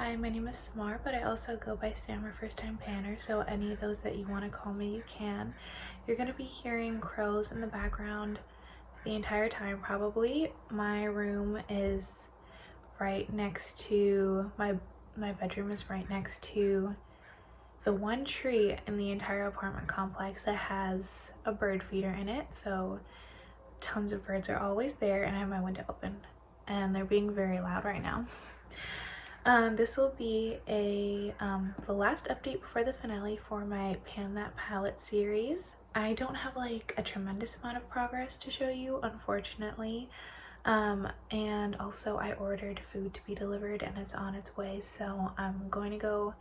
Hi, my name is Smar, but I also go by Sam or First Time Panner, so any of those that you want to call me, you can. You're going to be hearing crows in the background the entire time, probably. My room is right next to, my bedroom is right next to the one tree in the entire apartment complex that has a bird feeder in it, so tons of birds are always there, and I have my window open, and they're being very loud right now. This will be the last update before the finale for my Pan That Palette series. I don't have like a tremendous amount of progress to show you, unfortunately. And also I ordered food to be delivered and it's on its way, so I'm going to go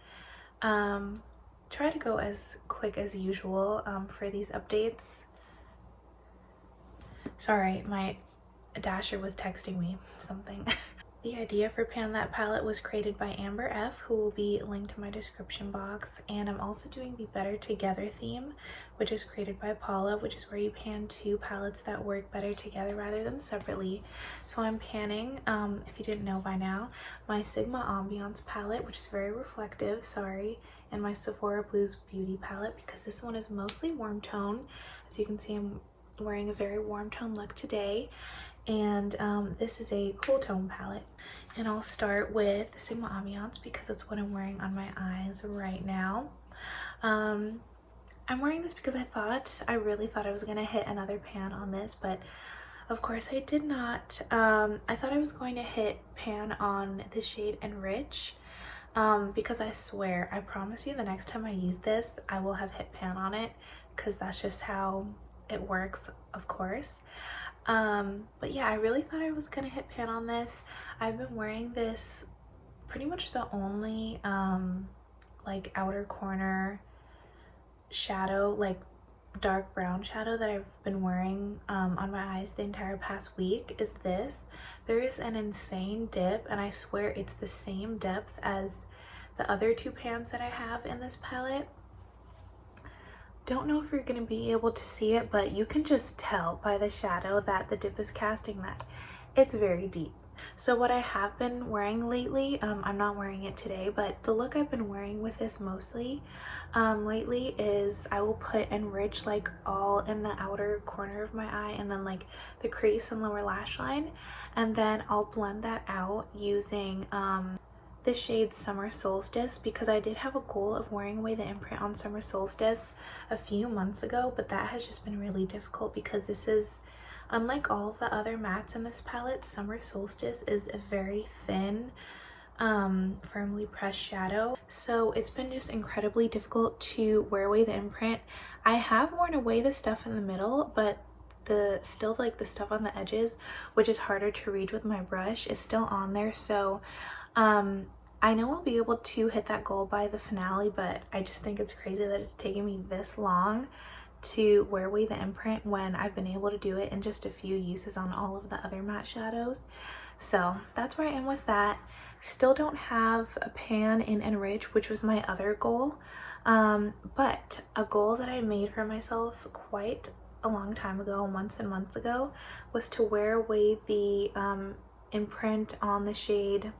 try to go as quick as usual for these updates. Sorry, my Dasher was texting me something. The idea for Pan That Palette was created by Amber F, who will be linked in my description box, and I'm also doing the Better Together theme, which is created by Paula, which is where you pan two palettes that work better together rather than separately. So I'm panning, if you didn't know by now, my Sigma Ambiance palette, which is very reflective, sorry, and my Sephora Blues Beauty palette, because this one is mostly warm tone. As you can see, I'm wearing a very warm tone look today, and this is a cool tone palette. And I'll start with the Sigma Ambiance because that's what I'm wearing on my eyes right now. I'm wearing this because I really thought I was gonna hit another pan on this, but of course I did not. I thought I was going to hit pan on the shade Enrich, because I promise you the next time I use this I will have hit pan on it, because that's just how it works, of course. But yeah, I really thought I was gonna hit pan on this. I've been wearing this pretty much the only like outer corner shadow, like dark brown shadow that I've been wearing on my eyes the entire past week is this. There is an insane dip, and I swear it's the same depth as the other two pans that I have in this palette. Don't know if you're going to be able to see it, but you can just tell by the shadow that the dip is casting that it's very deep. So what I have been wearing lately, I'm not wearing it today, but the look I've been wearing with this mostly lately is I will put Enrich like all in the outer corner of my eye, and then like the crease and lower lash line, and then I'll blend that out using the shade Summer Solstice, because I did have a goal of wearing away the imprint on Summer Solstice a few months ago, but that has just been really difficult because this is, unlike all of the other mattes in this palette, Summer Solstice is a very thin, firmly pressed shadow, so it's been just incredibly difficult to wear away the imprint. I have worn away the stuff in the middle, but still like the stuff on the edges, which is harder to read with my brush, is still on there. So I know I'll be able to hit that goal by the finale, but I just think it's crazy that it's taken me this long to wear away the imprint when I've been able to do it in just a few uses on all of the other matte shadows. So that's where I am with that. Still don't have a pan in Enrich, which was my other goal, but a goal that I made for myself quite a long time ago, months and months ago, was to wear away the imprint on the shade,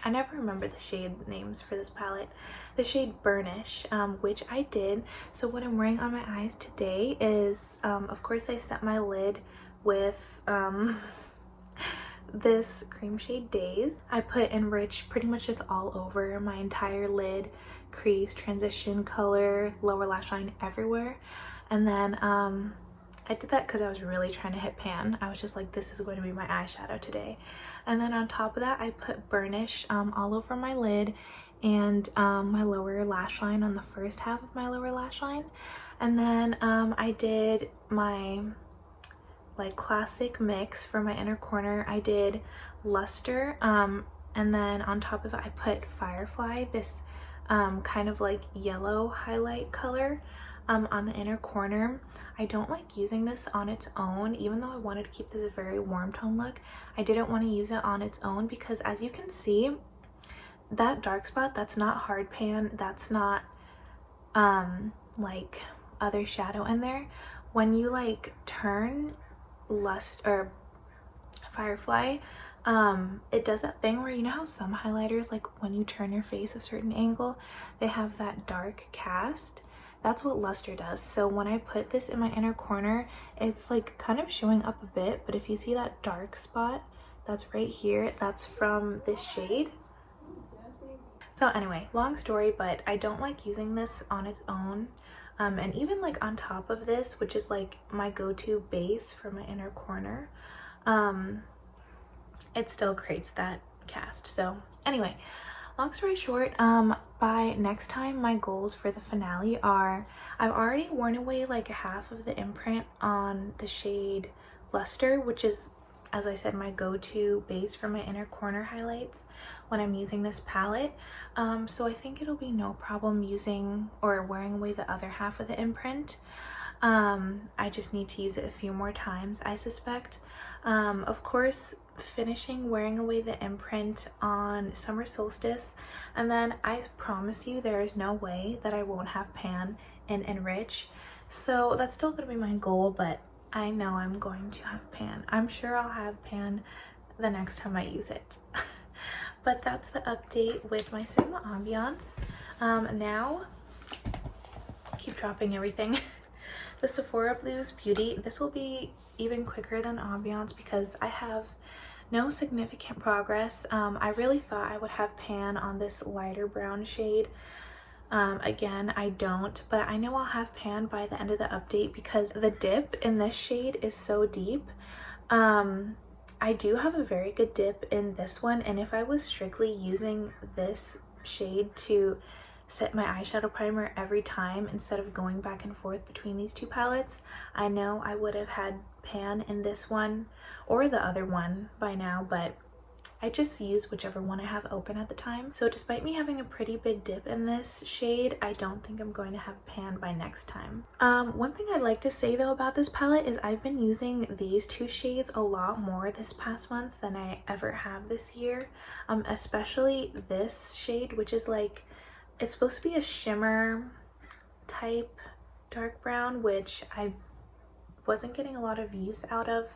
I never remember the shade names for this palette, the shade Burnish, which I did. So what I'm wearing on my eyes today is, of course I set my lid with this cream shade Days. I put Enrich pretty much just all over my entire lid, crease, transition, color, lower lash line, everywhere. And then I did that because I was really trying to hit pan. I was just like, this is going to be my eyeshadow today. And then on top of that, I put Burnish all over my lid and my lower lash line, on the first half of my lower lash line. And then I did my like classic mix for my inner corner. I did Luster, and then on top of it I put Firefly, this kind of like yellow highlight color on the inner corner. I don't like using this on its own, even though I wanted to keep this a very warm tone look. I didn't want to use it on its own because, as you can see, that dark spot, that's not hard pan, that's not like other shadow in there. When you like turn Lust or Firefly It does that thing where, you know how some highlighters, like when you turn your face a certain angle, they have that dark cast. That's what Luster does. So when I put this in my inner corner, it's like kind of showing up a bit, but if you see that dark spot that's right here, that's from this shade. So anyway, long story, but I don't like using this on its own. And even like on top of this, which is like my go-to base for my inner corner, it still creates that cast. So anyway, long story short, by next time, my goals for the finale are, I've already worn away like half of the imprint on the shade Luster, which is, as I said, my go-to base for my inner corner highlights when I'm using this palette. So I think it'll be no problem using or wearing away the other half of the imprint. I just need to use it a few more times, I suspect. Of course, finishing wearing away the imprint on summer solstice, and then I promise you there is no way that I won't have pan in Enrich. So that's still going to be my goal, but I know I'm going to have pan. I'm sure I'll have pan the next time I use it. But that's the update with my Sigma Ambiance. Now, keep dropping everything. The Sephora Blues Beauty, this will be even quicker than Ambiance because I have no significant progress. I really thought I would have pan on this lighter brown shade. Again, I don't, but I know I'll have pan by the end of the update because the dip in this shade is so deep. I do have a very good dip in this one, and if I was strictly using this shade to set my eyeshadow primer every time instead of going back and forth between these two palettes, I know I would have had pan in this one or the other one by now, but I just use whichever one I have open at the time. So despite me having a pretty big dip in this shade, I don't think I'm going to have pan by next time. One thing I'd like to say though about this palette is I've been using these two shades a lot more this past month than I ever have this year. Especially this shade, which is like, it's supposed to be a shimmer type dark brown, which I wasn't getting a lot of use out of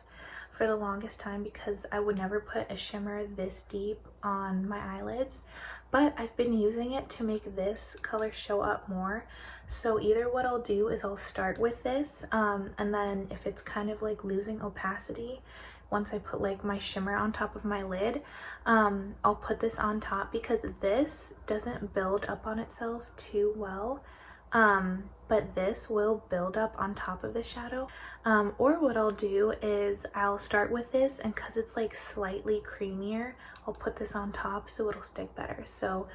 for the longest time because I would never put a shimmer this deep on my eyelids, but I've been using it to make this color show up more. So either what I'll do is I'll start with this, and then if it's kind of like losing opacity once I put like my shimmer on top of my lid, I'll put this on top because this doesn't build up on itself too well. But this will build up on top of the shadow. Or what I'll do is I'll start with this, and because it's like slightly creamier, I'll put this on top so it'll stick better. So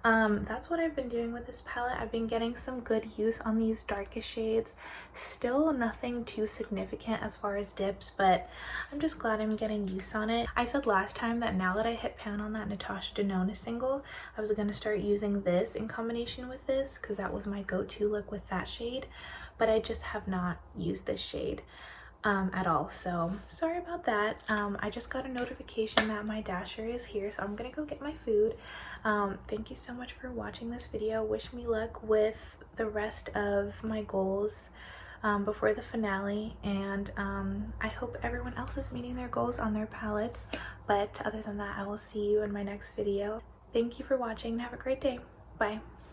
that's what I've been doing with this palette. I've been getting some good use on these darkest shades. Still nothing too significant as far as dips, but I'm just glad I'm getting use on it. I said last time that now that I hit pan on that Natasha Denona single, I was going to start using this in combination with this because that was my go-to look with that shade, but I just have not used this shade at all, so sorry about that. I just got a notification that my dasher is here, so I'm gonna go get my food. Thank you so much for watching this video. Wish me luck with the rest of my goals before the finale, and I hope everyone else is meeting their goals on their palettes. But other than that, I will see you in my next video. Thank you for watching and have a great day. Bye.